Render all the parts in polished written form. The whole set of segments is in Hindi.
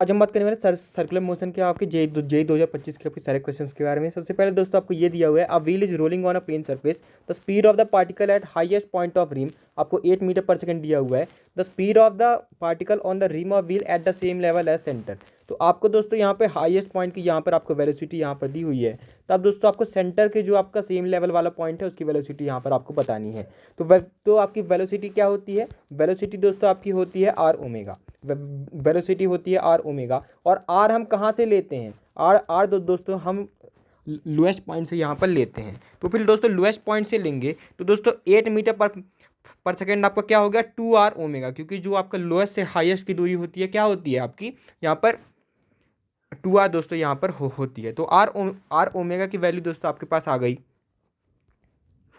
आज हम बात करने वाले सर्कुलर मोशन के आपके जे 2025 के आपके सारे क्वेश्चंस के बारे में। सबसे पहले दोस्तों आपको ये दिया हुआ है, a wheel is rolling on a plane surface, the speed of the particle at highest point of rim आपको 8 मीटर पर सेकंड दिया हुआ है। The speed of the particle on the rim of wheel at the same level as centre. तो आपको दोस्तों यहाँ पे हाईएस्ट पॉइंट की यहाँ पर आपको वेलोसिटी यहाँ पर दी हुई है। तब दोस्तों आपको सेंटर के जो आपका सेम लेवल वाला पॉइंट है उसकी वेलोसिटी यहाँ पर आपको बतानी है। तो आपकी वेलोसिटी क्या होती है? वेलोसिटी दोस्तों आपकी होती है आर ओमेगा। वेलोसिटी होती है आर ओमेगा। और आर हम कहाँ से लेते हैं? आर दोस्तों हम लोएस्ट पॉइंट से यहाँ पर लेते हैं। तो फिर दोस्तों लोएस्ट पॉइंट से लेंगे तो दोस्तों 8 मीटर पर सेकेंड आपका क्या हो गया? 2r ओमेगा, क्योंकि जो आपका लोएस्ट से हाईएस्ट की दूरी होती है क्या होती है आपकी यहाँ पर 2r दोस्तों यहाँ पर होती है। तो आर ओमेगा की वैल्यू दोस्तों आपके पास आ गई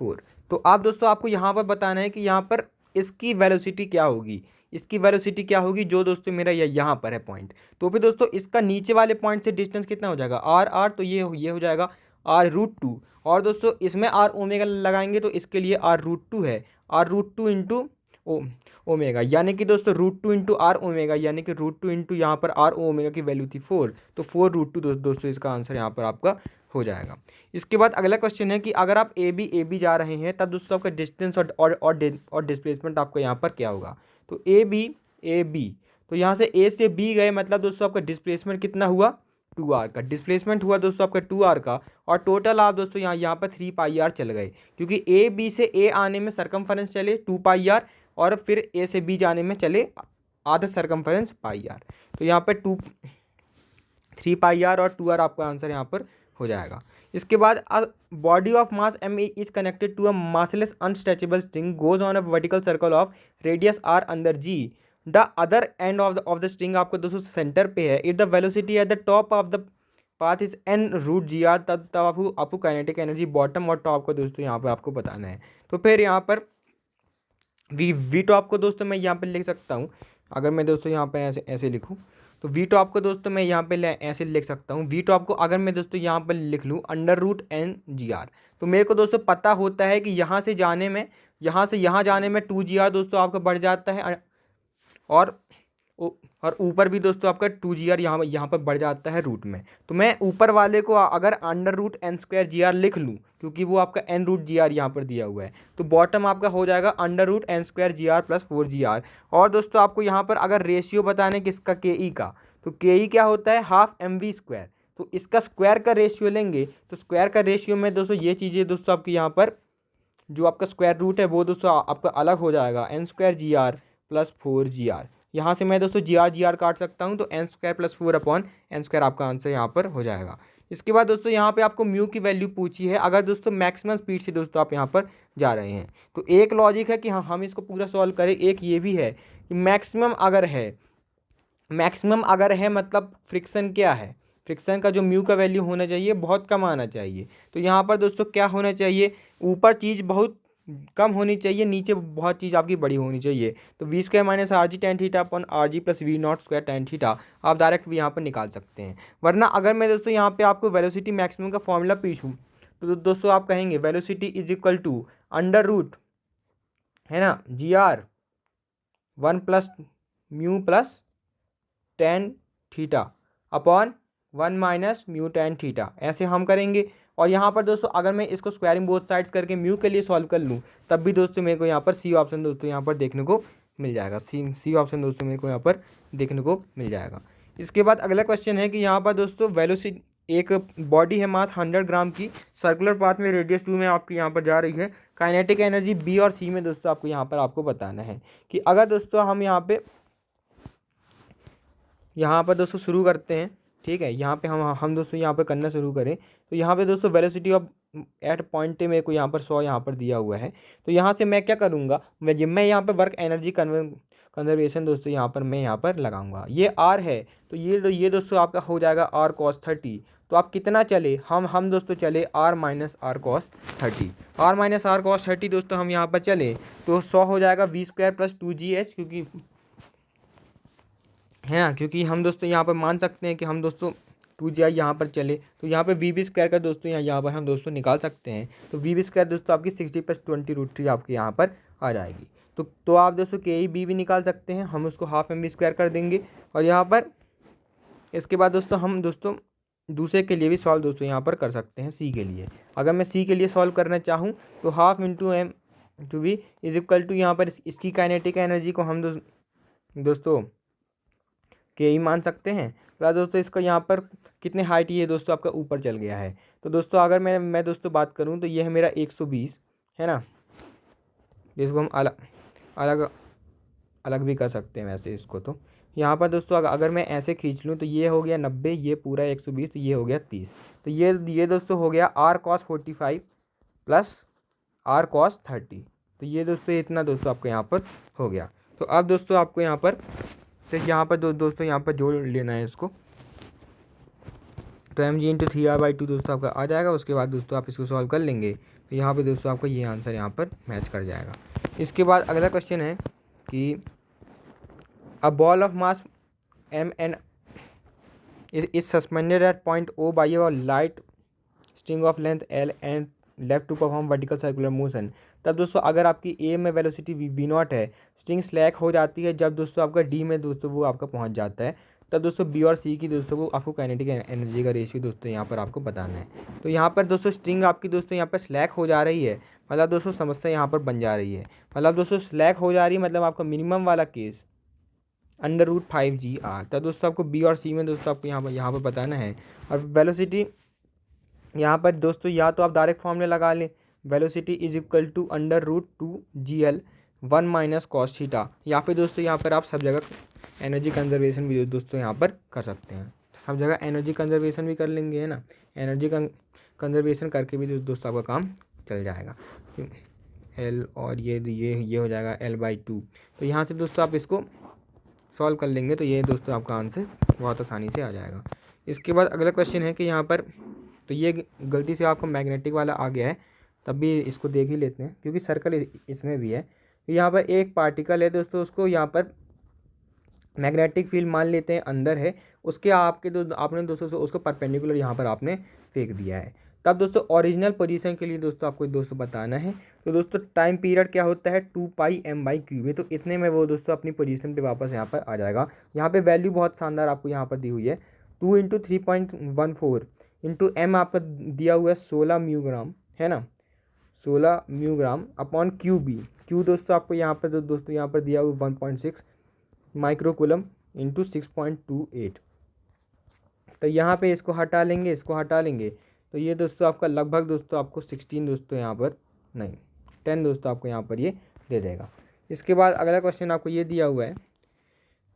4। तो आप दोस्तों आपको यहाँ पर बताना है कि यहाँ पर इसकी वेलोसिटी क्या होगी। इसकी वेलोसिटी क्या होगी जो दोस्तों मेरा यहाँ पर है पॉइंट। तो फिर दोस्तों इसका नीचे वाले पॉइंट से डिस्टेंस कितना हो जाएगा? आर, तो ये हो जाएगा r√2। और दोस्तों इसमें आर ओमेगा लगाएंगे तो इसके लिए r√2 है, r√2 इंटू ओमेगा, यानी कि दोस्तों √2 इंटू आर ओमेगा, यानी कि √2 इंटू यहाँ पर आर ओमेगा की वैल्यू थी 4, तो 4√2 दोस्तों इसका आंसर यहाँ पर आपका हो जाएगा। इसके बाद अगला क्वेश्चन है कि अगर आप ए बी जा रहे हैं तब दोस्तों आपका डिस्टेंस और डिस्प्लेसमेंट आपका यहाँ पर क्या होगा? तो ए बी, तो यहाँ से ए से बी गए, मतलब दोस्तों आपका डिस्प्लेसमेंट कितना हुआ? 2r का डिस्प्लेसमेंट हुआ दोस्तों आपका 2r का। और टोटल आप दोस्तों यहाँ पर 3πr चल गए, क्योंकि ए बी से ए आने में सरकमफरेंस चले 2πr, और फिर ए से बी जाने में चले आधा सरकमफरेंस πr। तो यहाँ पर 3πr और 2r आपका आंसर यहाँ पर हो जाएगा। इसके बाद body of mass m is connected to a massless unstretchable string goes on a vertical circle of radius r अंदर g। The other end of the string आपको दोस्तों सेंटर पे है। If the velocity at the top of the path is n√gr, तब आपको काइनेटिक एनर्जी बॉटम और टॉप को दोस्तों यहाँ पर आपको बताना है। तो फिर यहाँ पर वी टॉप को दोस्तों मैं यहाँ पर लिख सकता हूँ, अगर मैं दोस्तों यहाँ पर ऐसे लिखूँ तो वी टॉप को दोस्तों मैं यहाँ पे ऐसे लिख सकता हूँ। वी टॉप को अगर मैं दोस्तों यहाँ पर लिख लूँ √n(gr), तो मेरे को दोस्तों पता होता है कि यहाँ से यहाँ जाने में 2gr दोस्तों आपका बढ़ जाता है, और ऊपर भी दोस्तों आपका 2gr यहाँ पर बढ़ जाता है रूट में। तो मैं ऊपर वाले को अगर √n²gr लिख लूँ, क्योंकि वो आपका n√gr यहाँ पर दिया हुआ है, तो बॉटम आपका हो जाएगा √n²gr + 4gr। और दोस्तों आपको यहाँ पर अगर रेशियो बताने किसका, के का, तो के क्या होता है? ½ mv²। तो इसका स्क्वायर का रेशियो लेंगे, तो स्क्वायर का रेशियो में दोस्तों ये चीज़ें दोस्तों आपकी यहाँ पर जो आपका स्क्वायर रूट है वो दोस्तों आपका अलग हो जाएगा, n²gr + 4gr। यहाँ से मैं दोस्तों जी आर काट सकता हूँ, तो n² + 4/n² आपका आंसर यहाँ पर हो जाएगा। इसके बाद दोस्तों यहाँ पे आपको म्यू की वैल्यू पूछी है, अगर दोस्तों मैक्सिमम स्पीड से दोस्तों आप यहाँ पर जा रहे हैं। तो एक लॉजिक है कि हाँ हम इसको पूरा सॉल्व करें, एक ये भी है कि मैक्सिमम अगर है मतलब फ्रिक्शन क्या है? फ्रिक्शन का जो म्यू का वैल्यू होना चाहिए बहुत कम आना चाहिए। तो यहाँ पर दोस्तों क्या होना चाहिए? ऊपर चीज़ बहुत कम होनी चाहिए, नीचे बहुत चीज़ आपकी बड़ी होनी चाहिए। तो v² - rg tan theta upon rg + v0² tan theta आप डायरेक्ट भी यहाँ पर निकाल सकते हैं। वरना अगर मैं दोस्तों यहाँ पे आपको वेलोसिटी मैक्सिमम का फॉर्मूला पूछूँ तो दोस्तों आप कहेंगे वेलोसिटी इज इक्वल टू √, है ना, gr 1 + mu + tan theta upon 1 - mu tan theta, ऐसे हम करेंगे। और यहाँ पर दोस्तों अगर मैं इसको स्क्वायरिंग बोथ साइड्स करके म्यू के लिए सॉल्व कर लूँ, तब भी दोस्तों मेरे को यहाँ पर सी ऑप्शन दोस्तों यहाँ पर देखने को मिल जाएगा। सी ऑप्शन दोस्तों मेरे को यहाँ पर देखने को मिल जाएगा। इसके बाद अगला क्वेश्चन है कि यहाँ पर दोस्तों वेलोसिटी, एक बॉडी है मास 100 ग्राम की, सर्कुलर पाथ में रेडियस 2 में आपकी यहाँ पर जा रही है। काइनेटिक एनर्जी बी और सी में दोस्तों आपको यहाँ पर आपको बताना है कि अगर दोस्तों हम यहाँ पर दोस्तों शुरू करते हैं, ठीक है, यहाँ पे हम दोस्तों यहाँ पर करना शुरू करें, तो यहाँ पे दोस्तों वेलोसिटी ऑफ एट पॉइंट मेरे को यहाँ पर 100 यहाँ पर दिया हुआ है। तो यहाँ से मैं क्या करूँगा, मैं यहाँ पर वर्क एनर्जी कंजर्वेशन दोस्तों यहाँ पर मैं यहाँ पर लगाऊंगा। ये आर है, तो ये दोस्तों आपका हो जाएगा r cos 30। तो आप कितना चले, हम दोस्तों चले r - r cos 30, r - r cos 30 दोस्तों हम यहाँ पर चले तो 100 हो जाएगा v² + 2gh, क्योंकि है ना, क्योंकि हम दोस्तों यहाँ पर मान सकते हैं कि हम दोस्तों 2gi यहाँ पर चले, तो यहाँ पे v² का दोस्तों यहाँ पर हम दोस्तों निकाल सकते हैं। तो v² दोस्तों आपकी 60 + 20√3 आपके यहाँ पर आ जाएगी। तो आप दोस्तों के बी भी निकाल सकते हैं, हम उसको ½ mv² कर देंगे। और यहाँ पर इसके बाद दोस्तों हम दोस्तों दूसरे के लिए भी सॉल्व दोस्तों यहाँ पर कर सकते हैं सी के लिए। अगर मैं सी के लिए सॉल्व करना चाहूँ तो half into m two v is equal to यहाँ पर इसकी काइनेटिक एनर्जी को हम दोस्तों के ही मान सकते हैं, प्लस दोस्तों इसका यहाँ पर कितने हाइट ये दोस्तों आपका ऊपर चल गया है। तो दोस्तों अगर मैं दोस्तों बात करूँ तो ये है मेरा 120 है ना, जिसको हम अलग अलग अलग भी कर सकते हैं वैसे इसको। तो यहाँ पर दोस्तों अगर मैं ऐसे खींच लूँ तो ये हो गया 90, ये पूरा 120, तो ये हो गया 30। तो ये दोस्तों हो गया r cos 45 plus r cos 30। तो ये दोस्तों इतना दोस्तों आपको यहाँ पर हो गया। तो अब दोस्तों आपको यहाँ पर दोस्तों यहाँ पर जोड़ लेना है इसको। तो एम जी इंटू 3r/2 दोस्तों आपका आ जाएगा। उसके बाद दोस्तों आप इसको सॉल्व कर लेंगे तो यहाँ पे दोस्तों आपका ये आंसर यहाँ पर मैच कर जाएगा। इसके बाद अगला क्वेश्चन है कि a ball of mass m and is suspended at point O by a light string of length L and left to perform vertical circular motion। तब दोस्तों अगर आपकी A में वेलोसिटी v नॉट है, स्ट्रिंग स्लैक हो जाती है जब दोस्तों आपका D में दोस्तों वो आपका पहुंच जाता है, तब दोस्तों B और C की दोस्तों को आपको काइनेटिक एनर्जी का रेशियो दोस्तों यहाँ पर आपको बताना है। तो यहाँ पर दोस्तों स्ट्रिंग आपकी दोस्तों यहाँ पर स्लैक हो जा रही है, मतलब दोस्तों समस्या यहाँ पर बन जा रही है। मतलब दोस्तों स्लैक हो जा रही है मतलब आपका मिनिमम वाला केस √5g/r। तब दोस्तों आपको बी और सी में दोस्तों आपको यहाँ पर बताना है। और वेलोसिटी यहाँ पर दोस्तों या तो आप डायरेक्ट फॉर्मूला लगा लें, velocity is equal to √2gl 1 - cos theta, या फिर दोस्तों यहाँ पर आप सब जगह एनर्जी कंजर्वेशन भी दोस्तों यहाँ पर कर सकते हैं। सब जगह एनर्जी कंजर्वेशन भी कर लेंगे है ना, एनर्जी कंजर्वेशन करके भी दोस्तों आपका काम चल जाएगा। एल और ये हो जाएगा L/2। तो यहाँ से दोस्तों आप इसको सॉल्व कर लेंगे तो ये दोस्तों आपका आंसर बहुत आसानी से आ जाएगा। इसके बाद अगला क्वेश्चन है कि यहाँ पर तो ये गलती से आपको मैग्नेटिक वाला आ गया है, तब भी इसको देख ही लेते हैं क्योंकि सर्कल इसमें भी है। तो यहाँ पर एक पार्टिकल है दोस्तों, उसको यहाँ पर मैग्नेटिक फील्ड मान लेते हैं अंदर है, उसके आपने दोस्तों उसको परपेंडिकुलर यहाँ पर आपने फेंक दिया है। तब दोस्तों ओरिजिनल पोजीशन के लिए दोस्तों आपको दोस्तों बताना है। तो दोस्तों टाइम पीरियड क्या होता है 2πm/क्यूब है, तो इतने में वो दोस्तों अपनी पोजीशन पे वापस यहाँ पर आ जाएगा। यहाँ पे वैल्यू बहुत शानदार आपको यहाँ पर दी हुई है, 2 × 3.14 इंटू m आपका दिया हुआ है 16 म्यूग्राम है ना, 16 म्यूग्राम अपॉन क्यू दोस्तों आपको यहाँ पर दोस्तों यहाँ पर दिया हुआ 1.6 माइक्रोकूलम इंटू 6.28। तो यहाँ पे इसको हटा लेंगे तो ये दोस्तों आपका लगभग दोस्तों आपको 16 दोस्तों यहाँ पर नहीं 10 दोस्तों आपको यहाँ पर ये दे देगा। इसके बाद अगला क्वेश्चन आपको ये दिया हुआ है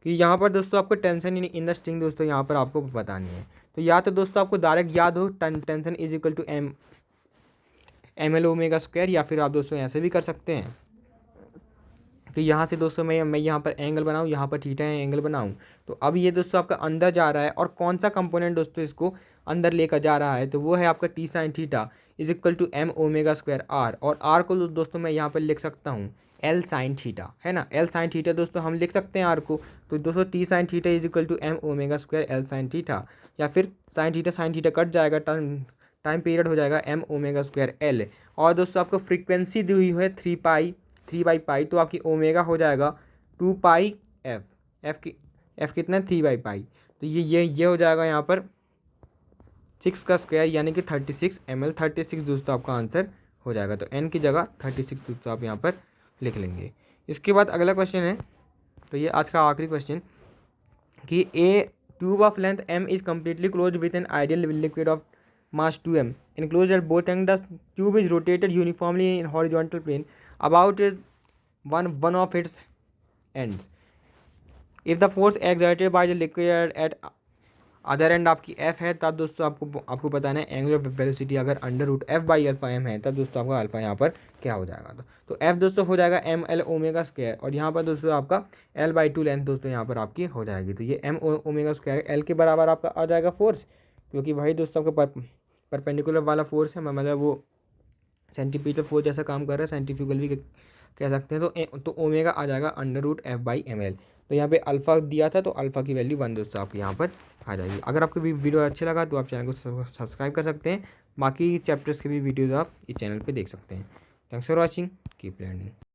कि यहाँ पर दोस्तों आपको टेंशन इन द स्ट्रिंग दोस्तों यहाँ पर आपको बतानी है। तो या तो दोस्तों आपको डायरेक्ट याद हो tension is equal to ml/ω², या फिर आप दोस्तों ऐसे भी कर सकते हैं। तो यहाँ से दोस्तों मैं यहाँ पर एंगल बनाऊँ, यहाँ पर थीटा एंगल बनाऊँ। तो अब ये दोस्तों आपका अंदर जा रहा है और कौन सा कंपोनेंट दोस्तों इसको अंदर लेकर जा रहा है, तो वो है आपका t sin theta is equal to m⍵²r। और r को दोस्तों मैं यहाँ पर लिख सकता हूँ L sin थीटा है ना, L sin थीटा दोस्तों हम लिख सकते हैं r को। तो दोस्तों t sin theta is equal to m⍵² L sin theta, या फिर sin थीटा कट जाएगा, टाइम पीरियड हो जाएगा m⍵² L। और दोस्तों आपको फ्रीक्वेंसी दी हुई है 3/π, तो आपकी ओमेगा हो जाएगा 2πf। f कितना है 3/π, तो ये हो जाएगा यहाँ पर 6 का स्क्वायर यानी कि 36 ml। 36 दोस्तों आपका आंसर हो जाएगा। तो n की जगह 36 दोस्तों आप यहाँ पर लिख लेंगे। इसके बाद अगला क्वेश्चन है, तो ये आज का आखिरी क्वेश्चन कि ए tube of length m is completely close with an ideal liquid of mass 2m enclosed at both ends. The tube is rotated uniformly in horizontal plane about one of its ends. If the force exerted by the liquid at other and आपकी f है, तब दोस्तों आपको बताना है एंगुलर वेलोसिटी अगर √f/α है, तब दोस्तों आपका अल्फा यहाँ पर क्या हो जाएगा। तो f दोस्तों हो जाएगा ml⍵², और यहाँ पर दोस्तों आपका L/2 लेंथ दोस्तों यहाँ पर आपकी हो जाएगी। तो ये m⍵² L के बराबर आपका आ जाएगा फोर्स, क्योंकि भाई दोस्तों आपका परपेंडिकुलर वाला फोर्स है, मतलब वो सेंटीपीटल फोर्स जैसा काम कर रहा है, सेंट्रीफ्यूगल भी कह सकते हैं। तो ओमेगा आ जाएगा √f/ml। तो यहाँ पे अल्फ़ा दिया था, तो अल्फ़ा की वैल्यू 1 दोस्तों आपको यहाँ पर आ जाएगी। अगर आपको वीडियो अच्छा लगा तो आप चैनल को सब्सक्राइब कर सकते हैं। बाकी चैप्टर्स के भी वीडियोज़ आप इस चैनल पे देख सकते हैं। Thanks for watching, keep learning.